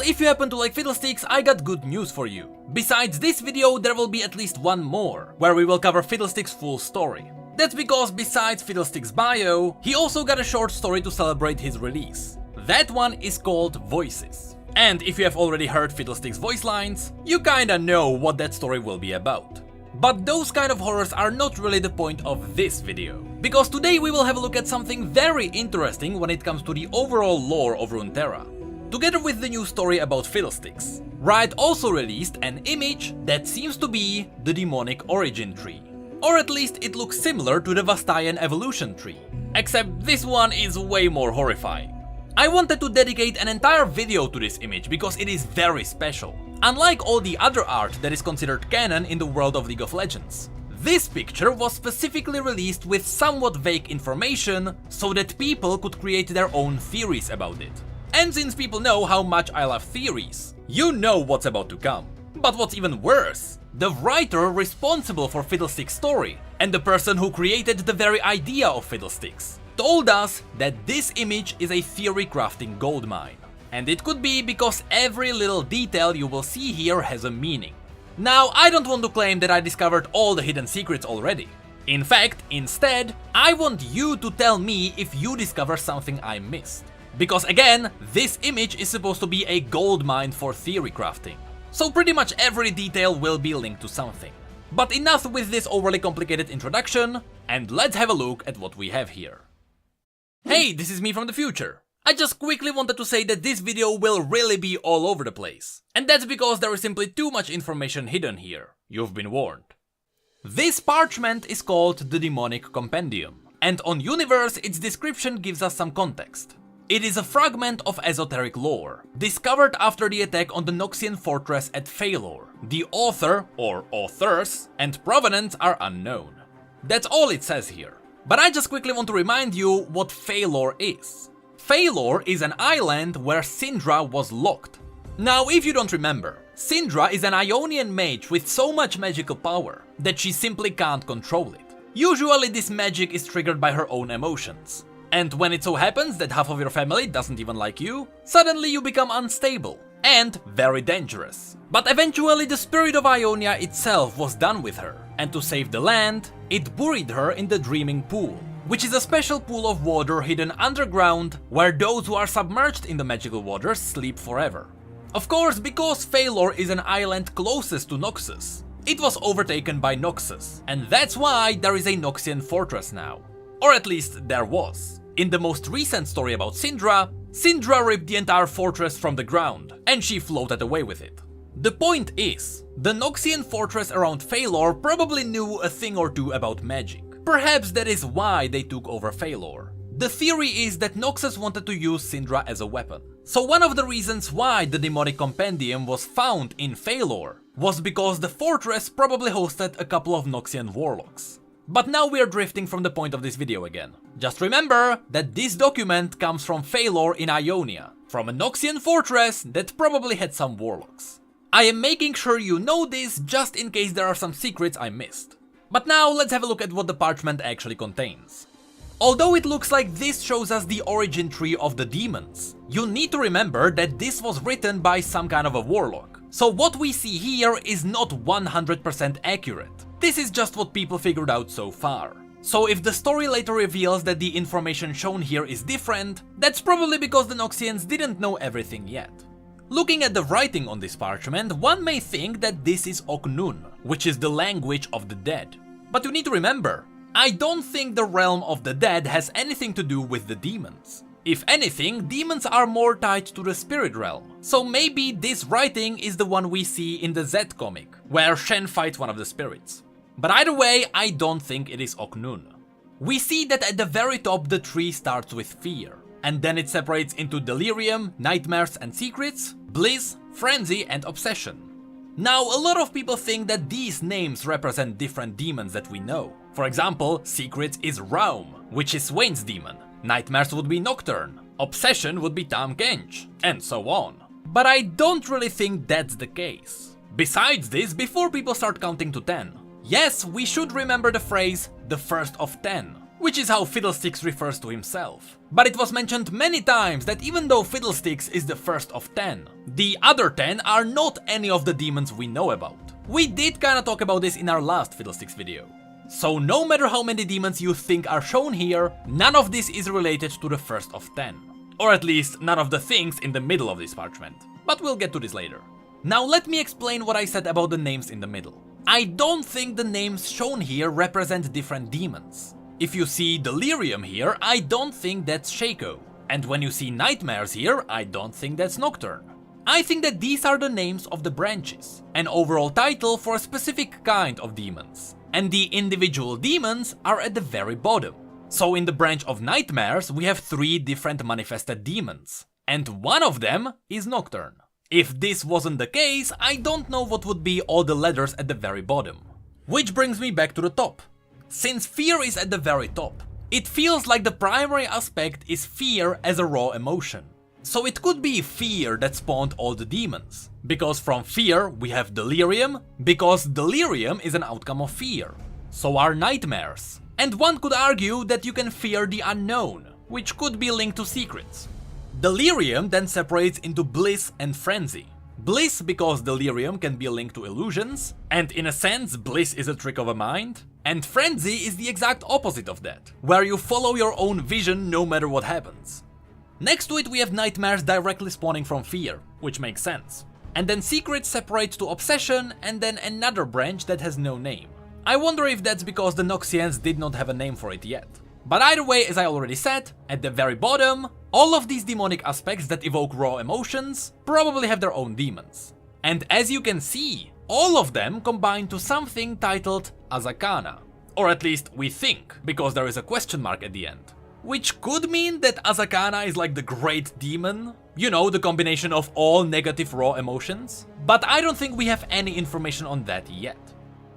if you happen to like Fiddlesticks, I got good news for you. Besides this video, there will be at least one more, where we will cover Fiddlesticks' full story. That's because besides Fiddlesticks' bio, he also got a short story to celebrate his release. That one is called Voices. And if you have already heard Fiddlesticks' voice lines, you kinda know what that story will be about. But those kind of horrors are not really the point of this video, because today we will have a look at something very interesting when it comes to the overall lore of Runeterra. Together with the new story about Fiddlesticks, Riot also released an image that seems to be the demonic origin tree. Or at least it looks similar to the Vastayan evolution tree, except this one is way more horrifying. I wanted to dedicate an entire video to this image because it is very special. Unlike all the other art that is considered canon in the world of League of Legends, this picture was specifically released with somewhat vague information so that people could create their own theories about it. And since people know how much I love theories, you know what's about to come. But what's even worse, the writer responsible for Fiddlesticks' story, and the person who created the very idea of Fiddlesticks, told us that this image is a theory crafting goldmine. And it could be because every little detail you will see here has a meaning. Now, I don't want to claim that I discovered all the hidden secrets already. In fact, instead, I want you to tell me if you discover something I missed. Because again, this image is supposed to be a goldmine for theory crafting. So pretty much every detail will be linked to something. But enough with this overly complicated introduction, and let's have a look at what we have here. Hey, this is me from the future. I just quickly wanted to say that this video will really be all over the place. And that's because there is simply too much information hidden here. You've been warned. This parchment is called the Demonic Compendium, and on Universe its description gives us some context. It is a fragment of esoteric lore, discovered after the attack on the Noxian fortress at Phalor. The author, or authors, and provenance are unknown. That's all it says here. But I just quickly want to remind you what Phalor is. Phalor is an island where Syndra was locked. Now, if you don't remember, Syndra is an Ionian mage with so much magical power that she simply can't control it. Usually this magic is triggered by her own emotions. And when it so happens that half of your family doesn't even like you, suddenly you become unstable and very dangerous. But eventually the spirit of Ionia itself was done with her, and to save the land, it buried her in the Dreaming Pool, which is a special pool of water hidden underground where those who are submerged in the magical waters sleep forever. Of course, because Phalor is an island closest to Noxus, it was overtaken by Noxus, and that's why there is a Noxian fortress now. Or at least there was. In the most recent story about Syndra, Syndra ripped the entire fortress from the ground, and she floated away with it. The point is, the Noxian fortress around Phalor probably knew a thing or two about magic. Perhaps that is why they took over Phalor. The theory is that Noxus wanted to use Syndra as a weapon. So one of the reasons why the Demonic Compendium was found in Phalor was because the fortress probably hosted a couple of Noxian warlocks. But now we are drifting from the point of this video again. Just remember that this document comes from Phalor in Ionia, from a Noxian fortress that probably had some warlocks. I am making sure you know this just in case there are some secrets I missed. But now let's have a look at what the parchment actually contains. Although it looks like this shows us the origin tree of the demons, you need to remember that this was written by some kind of a warlock. So what we see here is not 100% accurate. This is just what people figured out so far. So if the story later reveals that the information shown here is different, that's probably because the Noxians didn't know everything yet. Looking at the writing on this parchment, one may think that this is Oknun, which is the language of the dead. But you need to remember, I don't think the realm of the dead has anything to do with the demons. If anything, demons are more tied to the spirit realm. So maybe this writing is the one we see in the Z comic, where Shen fights one of the spirits. But either way, I don't think it is Oknun. We see that at the very top the tree starts with fear, and then it separates into delirium, nightmares and secrets, bliss, frenzy and obsession. Now, a lot of people think that these names represent different demons that we know. For example, secrets is Raum, which is Swain's demon, nightmares would be Nocturne, obsession would be Tahm Kench, and so on. But I don't really think that's the case. Besides this, before people start counting to 10, yes, we should remember the phrase, the first of 10. which is how Fiddlesticks refers to himself. But it was mentioned many times that even though Fiddlesticks is the first of 10, the other 10 are not any of the demons we know about. We did kinda talk about this in our last Fiddlesticks video. So no matter how many demons you think are shown here, none of this is related to the first of 10. Or at least none of the things in the middle of this parchment. But we'll get to this later. Now let me explain what I said about the names in the middle. I don't think the names shown here represent different demons. If you see Delirium here, I don't think that's Shaco. And when you see Nightmares here, I don't think that's Nocturne. I think that these are the names of the branches, an overall title for a specific kind of demons. And the individual demons are at the very bottom. So in the branch of Nightmares, we have 3 different manifested demons. And one of them is Nocturne. If this wasn't the case, I don't know what would be all the letters at the very bottom. Which brings me back to the top. Since fear is at the very top, it feels like the primary aspect is fear as a raw emotion. So it could be fear that spawned all the demons. Because from fear we have delirium, because delirium is an outcome of fear. So are nightmares. And one could argue that you can fear the unknown, which could be linked to secrets. Delirium then separates into bliss and frenzy. Bliss because delirium can be linked to illusions, and in a sense bliss is a trick of a mind. And frenzy is the exact opposite of that, where you follow your own vision no matter what happens. Next to it we have nightmares directly spawning from fear, which makes sense. And then secrets separate to obsession, and then another branch that has no name. I wonder if that's because the Noxians did not have a name for it yet. But either way, as I already said, at the very bottom, all of these demonic aspects that evoke raw emotions probably have their own demons. And as you can see, all of them combine to something titled Azakana. Or at least we think, because there is a question mark at the end. Which could mean that Azakana is like the great demon, you know, the combination of all negative raw emotions. But I don't think we have any information on that yet.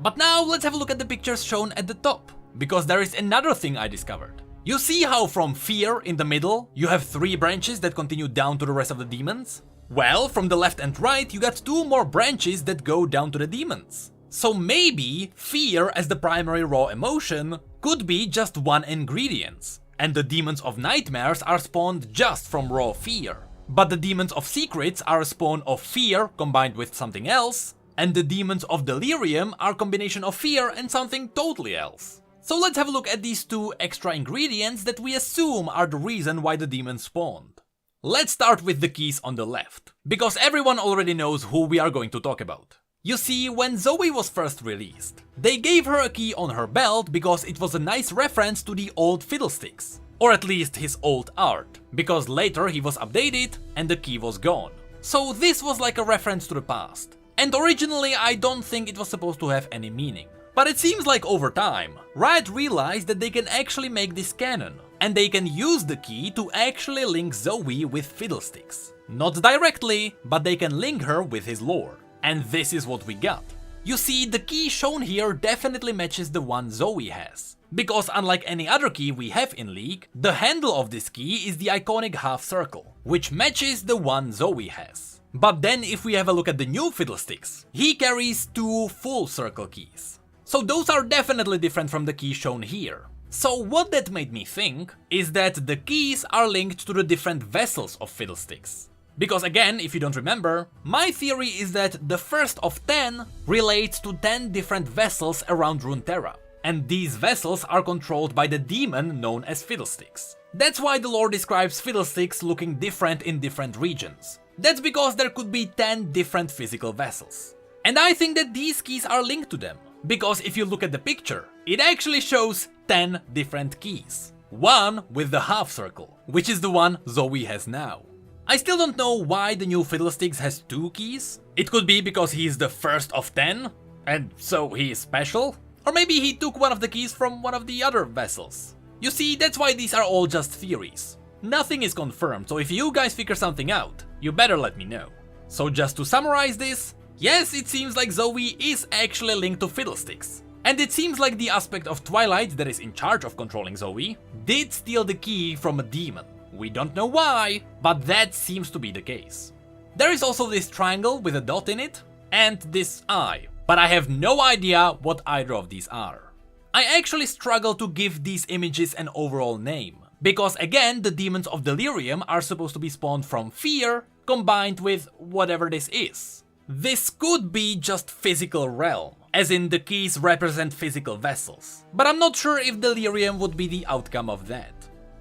But now let's have a look at the pictures shown at the top, because there is another thing I discovered. You see how from fear in the middle, you have 3 branches that continue down to the rest of the demons? Well, from the left and right, you got 2 more branches that go down to the demons. So maybe fear as the primary raw emotion could be just one ingredient, and the demons of nightmares are spawned just from raw fear. But the demons of secrets are a spawn of fear combined with something else, and the demons of delirium are a combination of fear and something totally else. So let's have a look at these 2 extra ingredients that we assume are the reason why the demons spawned. Let's start with the keys on the left, because everyone already knows who we are going to talk about. You see, when Zoe was first released, they gave her a key on her belt because it was a nice reference to the old Fiddlesticks. Or at least his old art, because later he was updated and the key was gone. So this was like a reference to the past. And originally I don't think it was supposed to have any meaning. But it seems like over time, Riot realized that they can actually make this canon, and they can use the key to actually link Zoe with Fiddlesticks. Not directly, but they can link her with his lore. And this is what we got. You see, the key shown here definitely matches the one Zoe has. Because unlike any other key we have in League, the handle of this key is the iconic half circle, which matches the one Zoe has. But then if we have a look at the new Fiddlesticks, he carries 2 full circle keys. So those are definitely different from the key shown here. So what that made me think is that the keys are linked to the different vessels of Fiddlesticks. Because again, if you don't remember, my theory is that the first of 10 relates to 10 different vessels around Runeterra. And these vessels are controlled by the demon known as Fiddlesticks. That's why the lore describes Fiddlesticks looking different in different regions. That's because there could be 10 different physical vessels. And I think that these keys are linked to them. Because if you look at the picture, it actually shows 10 different keys. One with the half circle, which is the one Zoe has now. I still don't know why the new Fiddlesticks has 2 keys. It could be because he is the first of 10, and so he is special. Or maybe he took one of the keys from one of the other vessels. You see, that's why these are all just theories. Nothing is confirmed, so if you guys figure something out, you better let me know. So just to summarize this, yes, it seems like Zoe is actually linked to Fiddlesticks. And it seems like the aspect of Twilight that is in charge of controlling Zoe did steal the key from a demon. We don't know why, but that seems to be the case. There is also this triangle with a dot in it, and this eye, but I have no idea what either of these are. I actually struggle to give these images an overall name, because again, the demons of Delirium are supposed to be spawned from fear, combined with whatever this is. This could be just physical realm, as in the keys represent physical vessels, but I'm not sure if Delirium would be the outcome of that.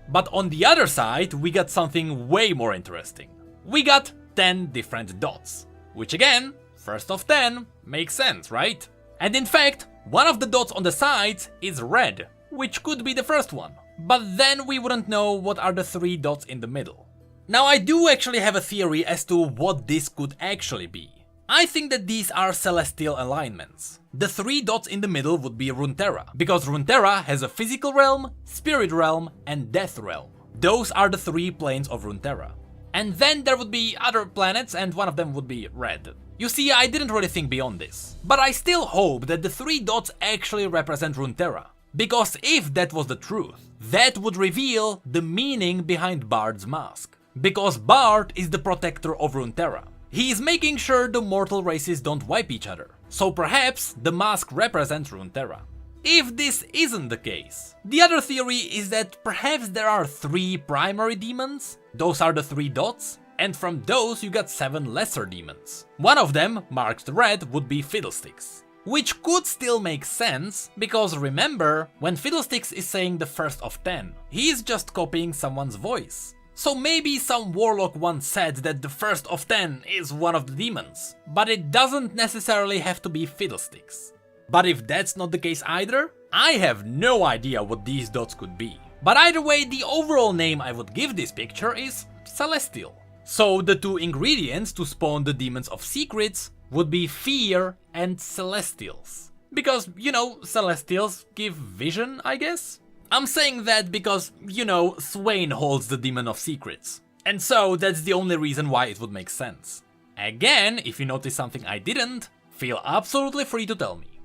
But on the other side, we got something way more interesting. We got 10 different dots, which again, first of 10, makes sense, right? And in fact, one of the dots on the sides is red, which could be the first one, but then we wouldn't know what are the 3 dots in the middle. Now I do actually have a theory as to what this could actually be. I think that these are celestial alignments. The 3 dots in the middle would be Runeterra, because Runeterra has a physical realm, spirit realm, and death realm. Those are the 3 planes of Runeterra. And then there would be other planets, and one of them would be red. You see, I didn't really think beyond this, but I still hope that the 3 dots actually represent Runeterra. Because if that was the truth, that would reveal the meaning behind Bard's mask. Because Bard is the protector of Runeterra. He is making sure the mortal races don't wipe each other, so perhaps the mask represents Runeterra. If this isn't the case, the other theory is that perhaps there are 3 primary demons, those are the 3 dots, and from those you got 7 lesser demons. One of them, marked red, would be Fiddlesticks. Which could still make sense, because remember, when Fiddlesticks is saying the first of 10, he is just copying someone's voice. So maybe some warlock once said that the first of 10 is one of the demons, but it doesn't necessarily have to be Fiddlesticks. But if that's not the case either, I have no idea what these dots could be. But either way, the overall name I would give this picture is Celestial. So the 2 ingredients to spawn the demons of secrets would be fear and Celestials. Because, you know, Celestials give vision, I guess? I'm saying that because, you know, Swain holds the demon of secrets. And so that's the only reason why it would make sense. Again, if you notice something I didn't, feel absolutely free to tell me.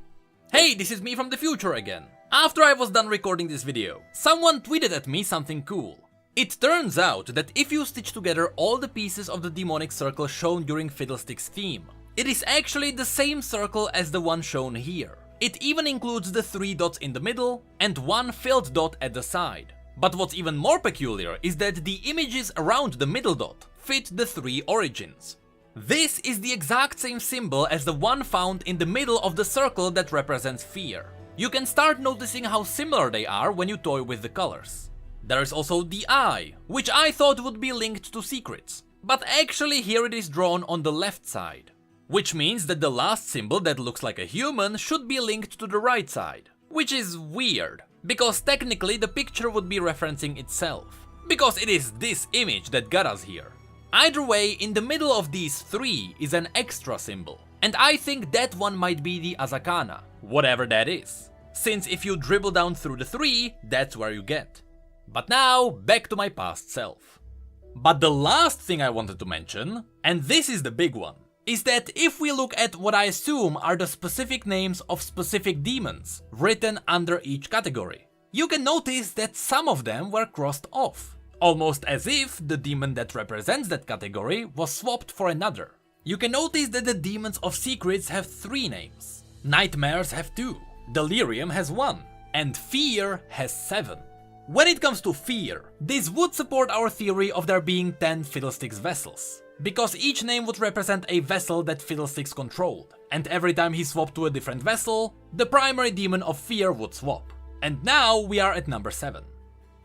Hey, this is me from the future again. After I was done recording this video, someone tweeted at me something cool. It turns out that if you stitch together all the pieces of the demonic circle shown during Fiddlestick's theme, it is actually the same circle as the one shown here. It even includes the 3 dots in the middle and 1 filled dot at the side. But what's even more peculiar is that the images around the middle dot fit the 3 origins. This is the exact same symbol as the one found in the middle of the circle that represents fear. You can start noticing how similar they are when you toy with the colors. There is also the eye, which I thought would be linked to secrets, but actually here it is drawn on the left side. Which means that the last symbol that looks like a human should be linked to the right side. Which is weird, because technically the picture would be referencing itself. Because it is this image that got us here. Either way, in the middle of these 3 is an extra symbol. And I think that one might be the Azakana, whatever that is. Since if you dribble down through the 3, that's where you get. But now, back to my past self. But the last thing I wanted to mention, and this is the big one, is that if we look at what I assume are the specific names of specific demons written under each category, you can notice that some of them were crossed off, almost as if the demon that represents that category was swapped for another. You can notice that the demons of secrets have 3 names, nightmares have 2, delirium has 1, and fear has 7. When it comes to fear, this would support our theory of there being 10 Fiddlesticks vessels. Because each name would represent a vessel that Fiddlesticks controlled, and every time he swapped to a different vessel, the primary demon of fear would swap. And now we are at number 7.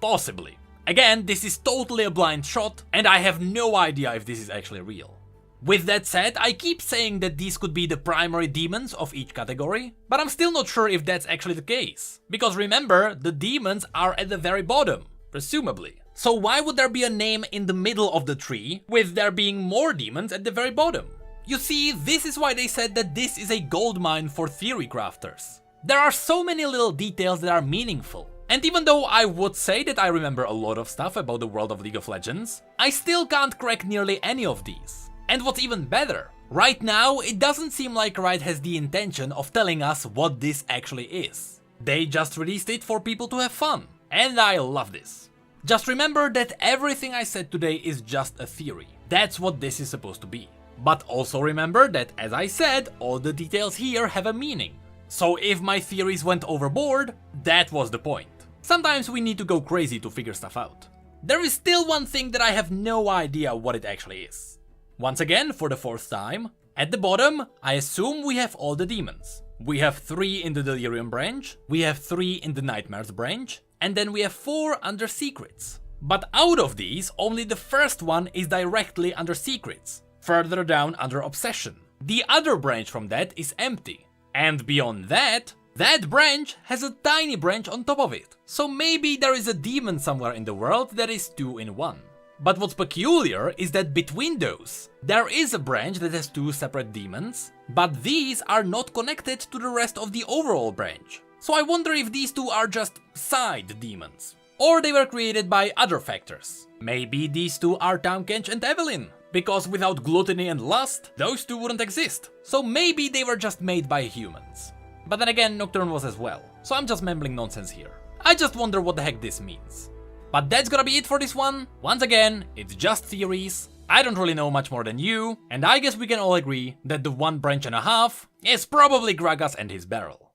Possibly. Again, this is totally a blind shot, and I have no idea if this is actually real. With that said, I keep saying that these could be the primary demons of each category, but I'm still not sure if that's actually the case. Because remember, the demons are at the very bottom, presumably. So why would there be a name in the middle of the tree, with there being more demons at the very bottom? You see, this is why they said that this is a goldmine for theory crafters. There are so many little details that are meaningful. And even though I would say that I remember a lot of stuff about the world of League of Legends, I still can't crack nearly any of these. And what's even better, right now it doesn't seem like Riot has the intention of telling us what this actually is. They just released it for people to have fun, and I love this. Just remember that everything I said today is just a theory. That's what this is supposed to be. But also remember that, as I said, all the details here have a meaning. So if my theories went overboard, that was the point. Sometimes we need to go crazy to figure stuff out. There is still one thing that I have no idea what it actually is. Once again, for the fourth time, at the bottom, I assume we have all the demons. We have 3 in the Delirium branch, we have 3 in the Nightmares branch, and then we have 4 under Secrets. But out of these, only the first one is directly under Secrets, further down under Obsession. The other branch from that is empty. And beyond that, that branch has a tiny branch on top of it. So maybe there is a demon somewhere in the world that is 2 in 1. But what's peculiar is that between those, there is a branch that has 2 separate demons, but these are not connected to the rest of the overall branch. So I wonder if these 2 are just side demons. Or they were created by other factors. Maybe these 2 are Tahm Kench and Evelyn, because without gluttony and lust, those 2 wouldn't exist. So maybe they were just made by humans. But then again, Nocturne was as well, so I'm just mumbling nonsense here. I just wonder what the heck this means. But that's gonna be it for this one. Once again, it's just theories. I don't really know much more than you, and I guess we can all agree that the 1 branch and a half is probably Gragas and his barrel.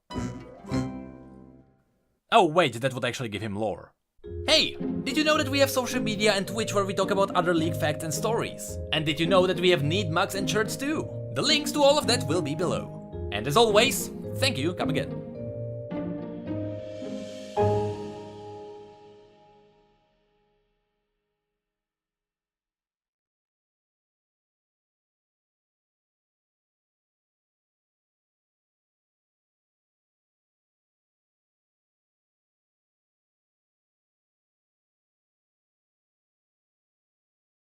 Oh wait, that would actually give him lore. Hey, did you know that we have social media and Twitch where we talk about other League facts and stories? And did you know that we have neat mugs and shirts too? The links to all of that will be below. And as always, thank you, come again.